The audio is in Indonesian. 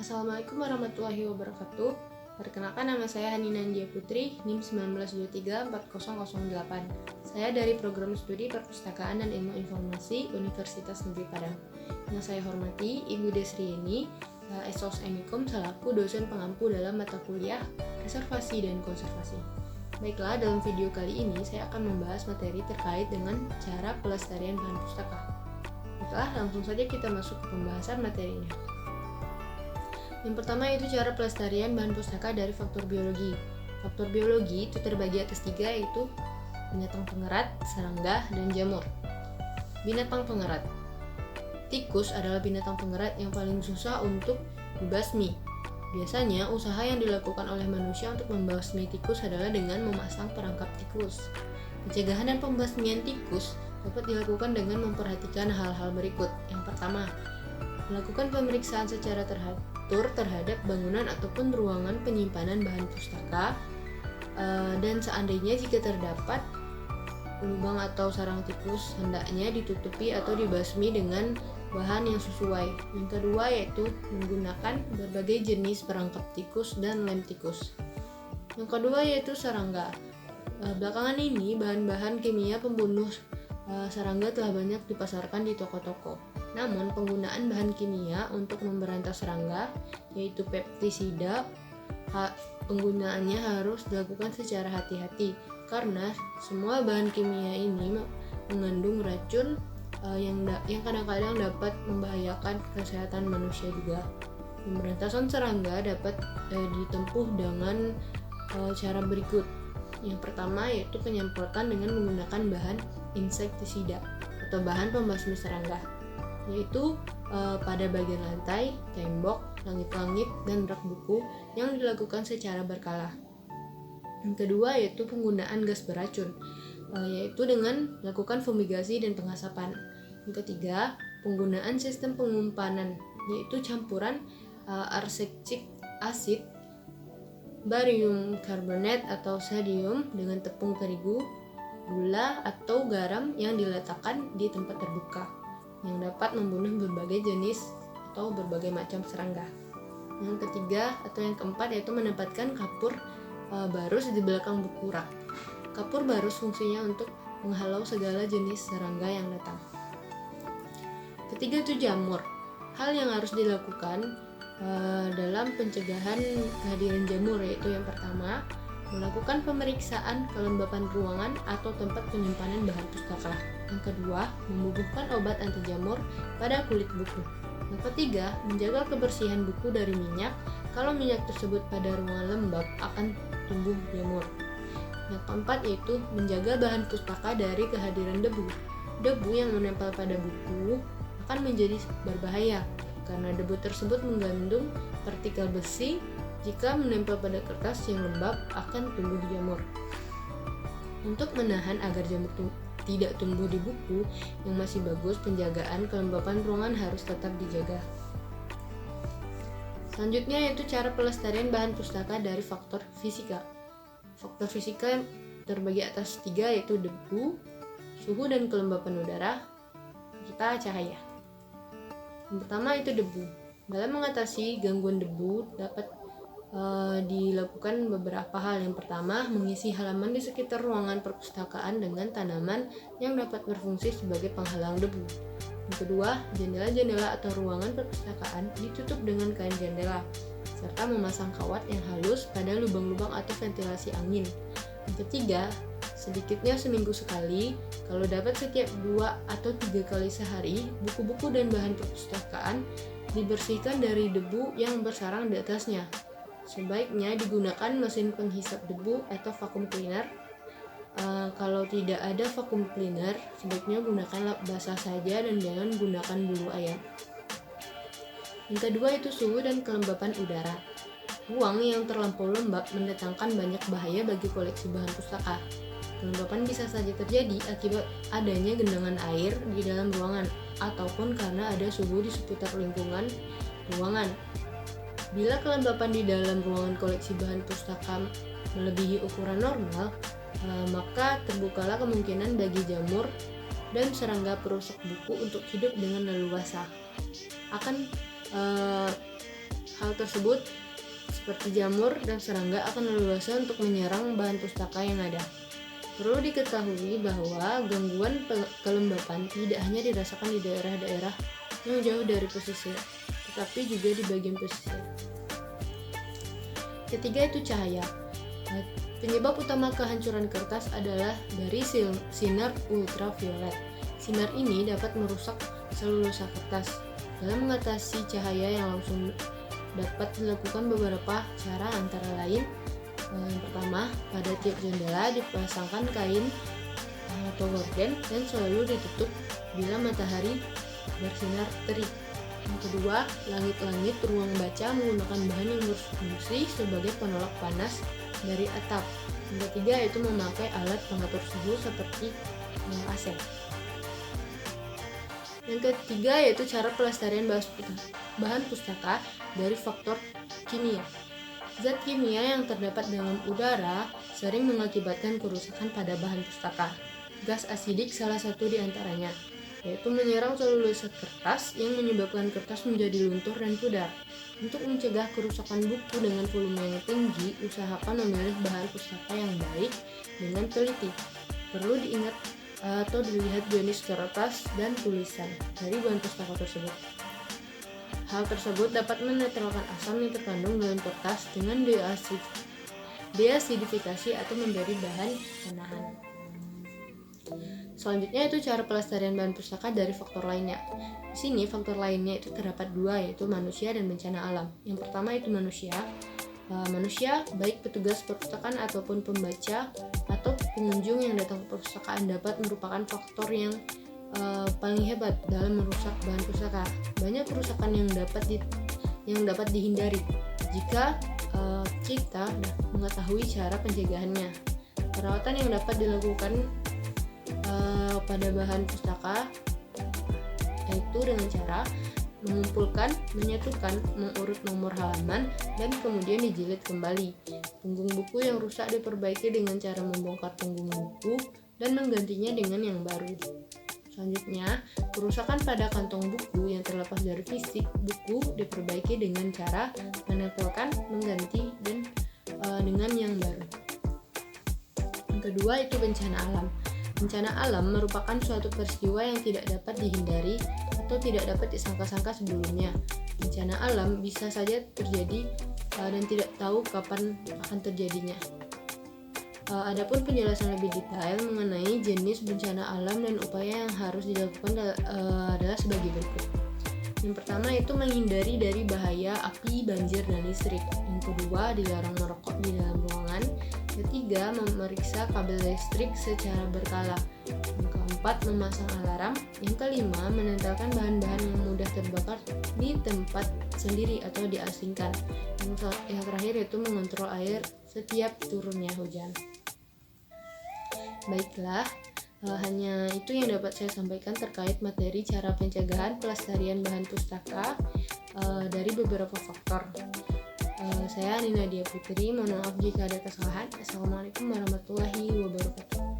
Assalamualaikum warahmatullahi wabarakatuh. Perkenalkan, nama saya Hanina Andia Putri, NIM 19234008. Saya dari Program Studi Perpustakaan dan Ilmu Informasi Universitas Negeri Padang. Yang saya hormati Ibu Desrieni, Esos Emikom selaku dosen pengampu dalam mata kuliah Reservasi dan Konservasi. Baiklah, dalam video kali ini saya akan membahas materi terkait dengan cara pelestarian bahan pustaka. Baiklah, langsung saja kita masuk ke pembahasan materinya. Yang pertama yaitu cara pelestarian bahan pustaka dari faktor biologi. Faktor biologi itu terbagi atas 3, yaitu binatang pengerat, serangga, dan jamur. Binatang pengerat. Tikus adalah binatang pengerat yang paling susah untuk dibasmi. Biasanya usaha yang dilakukan oleh manusia untuk membasmi tikus adalah dengan memasang perangkap tikus. Pencegahan dan pembasmian tikus dapat dilakukan dengan memperhatikan hal-hal berikut. Yang pertama, melakukan pemeriksaan secara teratur terhadap bangunan ataupun ruangan penyimpanan bahan pustaka, dan seandainya jika terdapat lubang atau sarang tikus, hendaknya ditutupi atau dibasmi dengan bahan yang sesuai. Yang kedua yaitu menggunakan berbagai jenis perangkap tikus dan lem tikus. Yang kedua yaitu serangga. Belakangan ini bahan-bahan kimia pembunuh serangga telah banyak dipasarkan di toko-toko. Namun penggunaan bahan kimia untuk memberantas serangga, yaitu pestisida, penggunaannya harus dilakukan secara hati-hati karena semua bahan kimia ini mengandung racun yang kadang-kadang dapat membahayakan kesehatan manusia juga. Pemberantasan serangga dapat ditempuh dengan cara berikut. Yang pertama yaitu penyemprotan dengan menggunakan bahan insektisida atau bahan pembasmi serangga, yaitu pada bagian lantai, tembok, langit-langit, dan rak buku yang dilakukan secara berkala. Yang kedua yaitu penggunaan gas beracun, yaitu dengan melakukan fumigasi dan pengasapan. Yang ketiga, penggunaan sistem pengumpanan, yaitu campuran arsenik asid, barium karbonat atau sodium dengan tepung terigu, gula atau garam yang diletakkan di tempat terbuka, yang dapat membunuh berbagai jenis atau berbagai macam serangga. Yang ketiga atau yang keempat yaitu menempatkan kapur barus di belakang buku rak. Kapur barus fungsinya untuk menghalau segala jenis serangga yang datang. Ketiga itu jamur. Hal yang harus dilakukan dalam pencegahan kehadiran jamur yaitu yang pertama, melakukan pemeriksaan kelembapan ruangan atau tempat penyimpanan bahan pustaka. Yang kedua, membubuhkan obat anti jamur pada kulit buku. Yang ketiga, menjaga kebersihan buku dari minyak. Kalau minyak tersebut pada ruangan lembab akan tumbuh jamur. Yang keempat yaitu menjaga bahan pustaka dari kehadiran debu. Debu yang menempel pada buku akan menjadi berbahaya karena debu tersebut mengandung partikel besi. Jika menempel pada kertas yang lembab akan tumbuh jamur. Untuk menahan agar jamur tidak tumbuh di buku yang masih bagus, penjagaan kelembapan ruangan harus tetap dijaga. Selanjutnya yaitu cara pelestarian bahan pustaka dari faktor fisika. Faktor fisika terbagi atas 3 yaitu debu, suhu dan kelembapan udara, serta cahaya. Yang pertama itu debu. Dalam mengatasi gangguan debu dapat dilakukan beberapa hal. Yang pertama, mengisi halaman di sekitar ruangan perpustakaan dengan tanaman yang dapat berfungsi sebagai penghalang debu. Yang kedua, jendela-jendela atau ruangan perpustakaan ditutup dengan kain jendela, serta memasang kawat yang halus pada lubang-lubang atau ventilasi angin. Yang ketiga, sedikitnya seminggu sekali, kalau dapat setiap 2 atau 3 kali sehari, buku-buku dan bahan perpustakaan dibersihkan dari debu yang bersarang di atasnya. Sebaiknya digunakan mesin penghisap debu atau vacuum cleaner. Kalau tidak ada vacuum cleaner, sebaiknya gunakan lap basah saja dan jangan gunakan bulu ayam. Yang kedua itu suhu dan kelembapan udara. Ruang yang terlampau lembab mendatangkan banyak bahaya bagi koleksi bahan pustaka. Kelembapan bisa saja terjadi akibat adanya genangan air di dalam ruangan ataupun karena ada suhu di sekitar lingkungan ruangan. Bila kelembapan di dalam ruangan koleksi bahan pustaka melebihi ukuran normal, maka terbukalah kemungkinan bagi jamur dan serangga perusak buku untuk hidup dengan leluasa. Hal tersebut seperti jamur dan serangga akan leluasa untuk menyerang bahan pustaka yang ada. Perlu diketahui bahwa gangguan kelembapan tidak hanya dirasakan di daerah-daerah yang jauh dari pesisir, tetapi juga di bagian pesisir. Ketiga itu cahaya. Penyebab utama kehancuran kertas adalah dari sinar ultraviolet. Sinar ini dapat merusak selulosa kertas. Dalam mengatasi cahaya yang langsung dapat dilakukan beberapa cara, antara lain yang pertama, pada tiap jendela dipasangkan kain atau gorden dan selalu ditutup bila matahari bersinar terik. Yang kedua, langit-langit ruang baca menggunakan bahan yang berfungsi sebagai penolak panas dari atap. Yang ketiga yaitu memakai alat pengatur suhu seperti AC. Yang ketiga yaitu cara pelestarian bahan pustaka dari faktor kimia. Zat kimia yang terdapat dalam udara sering mengakibatkan kerusakan pada bahan pustaka. Gas asidik salah satu di antaranya, yaitu menyerang selulosa kertas yang menyebabkan kertas menjadi luntur dan pudar. Untuk mencegah kerusakan buku dengan volume yang tinggi, usahakan memilih bahan pustaka yang baik dengan teliti. Perlu diingat atau dilihat jenis kertas dan tulisan dari bahan pustaka tersebut. Hal tersebut dapat menetralkan asam yang terkandung dalam kertas dengan deasidifikasi atau memberi bahan penahan. Selanjutnya itu cara pelestarian bahan pustaka dari faktor lainnya. Di sini faktor lainnya itu terdapat dua, yaitu manusia dan bencana alam. Yang pertama itu manusia. Manusia, baik petugas perpustakaan ataupun pembaca atau pengunjung yang datang ke perpustakaan, dapat merupakan faktor yang paling hebat dalam merusak bahan pustaka. Banyak kerusakan yang dapat dihindari jika kita mengetahui cara pencegahannya. Perawatan yang dapat dilakukan pada bahan pustaka yaitu dengan cara mengumpulkan, menyatukan, mengurut nomor halaman, dan kemudian dijilid kembali. Punggung buku yang rusak diperbaiki dengan cara membongkar punggung buku dan menggantinya dengan yang baru. Selanjutnya, kerusakan pada kantong buku yang terlepas dari fisik buku diperbaiki dengan cara menempelkan, mengganti, dan dengan yang baru. Yang kedua itu bencana alam. Bencana alam merupakan suatu peristiwa yang tidak dapat dihindari atau tidak dapat disangka-sangka sebelumnya. Bencana alam bisa saja terjadi dan tidak tahu kapan akan terjadinya. Adapun penjelasan lebih detail mengenai jenis bencana alam dan upaya yang harus dilakukan adalah sebagai berikut. Yang pertama itu menghindari dari bahaya api, banjir, dan listrik. Yang kedua, dilarang merokok di dalam ruangan. Ketiga, memeriksa kabel listrik secara berkala. Yang keempat, memasang alarm. Yang kelima, menempelkan bahan-bahan yang mudah terbakar di tempat sendiri atau diasingkan. Yang terakhir itu mengontrol air setiap turunnya hujan. Baiklah, hanya itu yang dapat saya sampaikan terkait materi cara pencegahan pelestarian bahan pustaka dari beberapa faktor. Saya Nina Dia Putri, mohon maaf jika ada kesalahan. Assalamualaikum warahmatullahi wabarakatuh.